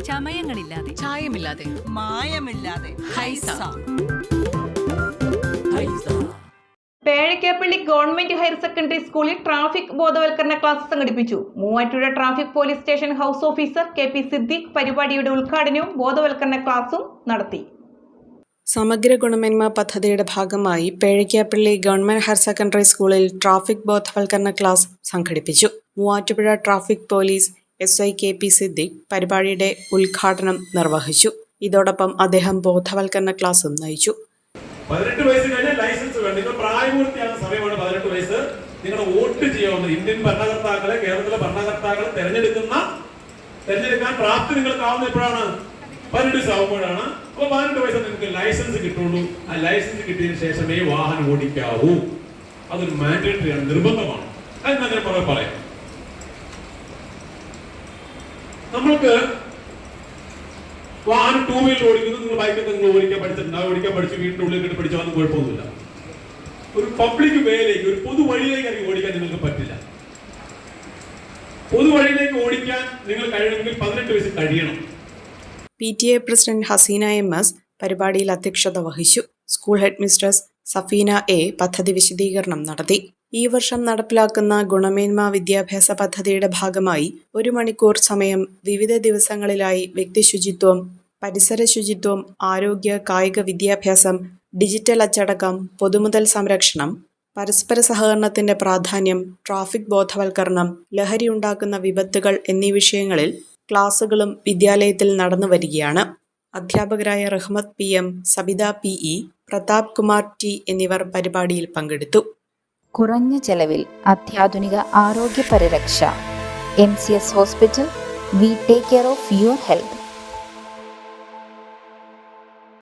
ചമയങ്ങളില്ലാതെ, ചായമില്ലാതെ, മായമില്ലാതെ. ഹൈസ. പേഴയ്ക്കാപ്പള്ളി ഗവൺമെന്റ് ഹയർ സെക്കൻഡറി സ്കൂളിൽ ട്രാഫിക് ബോധവൽക്കരണ ക്ലാസ് സംഘടിപ്പിച്ചു. Muvattupuzha traffic police station house officer KP Siddique പരിപാടിയുടെ ഉദ്ഘാടനവും ബോധവൽക്കരണ ക്ലാസും നടത്തി. സമഗ്ര ഗുണമേന്മ പദ്ധതിയുടെ ഭാഗമായി പേഴയ്ക്കാപ്പള്ളി ഗവൺമെന്റ് ഹയർ സെക്കൻഡറി സ്കൂളിൽ ട്രാഫിക് ബോധവൽക്കരണ ക്ലാസ് സംഘടിപ്പിച്ചു. Muvattupuzha traffic police SI KP Siddique പരിപാടിയുടെ ഉദ്ഘാടനം നിർവഹിച്ചു. ഇതോടൊപ്പം അദ്ദേഹം ബോധവൽക്കരണ ക്ലാസും നയിച്ചു. 18 വയസ്സ് കഴിഞ്ഞാൽ ലൈസൻസ് വേണം. നിങ്ങൾ പ്രായപൂർത്തിയാകുന്ന സമയമാണ് 18 വയസ്സ്. നിങ്ങളുടെ വോട്ട് ചെയ്യാവുന്ന ഇന്ത്യൻ ഭരണകർത്താക്കളെ, കേരളത്തിലെ ഭരണകർത്താക്കളെ തെരഞ്ഞെടുക്കാൻ പ്രാപ്തി നിങ്ങൾക്കാവുന്ന എപ്പോഴാണ്? 18 വയസ്സാവുമ്പോഴാണ്. അപ്പോൾ 18 വയസ്സ് നിങ്ങൾക്ക് ലൈസൻസ് കിട്ടുള്ളൂ. ആ ലൈസൻസ് കിട്ടിയതിനു ശേഷമേ വാഹനം ഓടിക്കാവൂ. അതൊരു മാൻഡേറ്ററി ആണ്, നിർബന്ധമാണ്. എന്ന് ഞാൻ പറയാം. നമ്മൾക്ക് വാഹനം 2 വീലർ ഓടിക്കുന്നു, നിങ്ങൾ ബൈക്കൊക്കെ നിങ്ങൾ ഓടിക്കാൻ പഠിച്ച് വീടിന്റെ ഉള്ളിൽ കിട്ടി പഠിച്ചാൽ ഒന്നും കുഴപ്പമൊന്നുമില്ല. ഒരു പബ്ലിക് വേയിലേക്ക്, ഒരു പൊതുവഴിയിലേക്ക് ഇറങ്ങി ഓടിക്കാൻ നിങ്ങൾക്ക് പറ്റില്ല. പൊതുവഴിയിലേക്ക് ഓടിക്കാൻ നിങ്ങൾ കഴിയണമെങ്കിൽ 18 വയസ്സ് കഴിയണം. PTA പ്രസിഡന്റ് ഹസീന MS പരിപാടിയിൽ അധ്യക്ഷത വഹിച്ചു. School head mistress Safina A പദ്ധതി വിശദീകരണം നടത്തി. ഈ വർഷം നടപ്പിലാക്കുന്ന ഗുണമേന്മ വിദ്യാഭ്യാസ പദ്ധതിയുടെ ഭാഗമായി 1 മണിക്കൂർ സമയം വിവിധ ദിവസങ്ങളിലായി വ്യക്തിശുചിത്വം, പരിസര ശുചിത്വം, ആരോഗ്യ കായിക വിദ്യാഭ്യാസം, ഡിജിറ്റൽ അച്ചടക്കം, പൊതുമുതൽ സംരക്ഷണം, പരസ്പര സഹകരണത്തിന്റെ പ്രാധാന്യം, ട്രാഫിക് ബോധവൽക്കരണം, ലഹരി ഉണ്ടാക്കുന്ന വിപത്തുകൾ എന്നീ വിഷയങ്ങളിൽ ക്ലാസുകളും വിദ്യാലയത്തിൽ നടന്നു വരികയാണ്. അധ്യാപകരായ റഹ്മത്ത് PM, Sabitha PE, Pratap Kumar T എന്നിവർ പരിപാടിയിൽ പങ്കെടുത്തു. കുറഞ്ഞ ചെലവിൽ അത്യാധുനിക ആരോഗ്യ പരിരക്ഷ. MCS hospital. We take care of your health.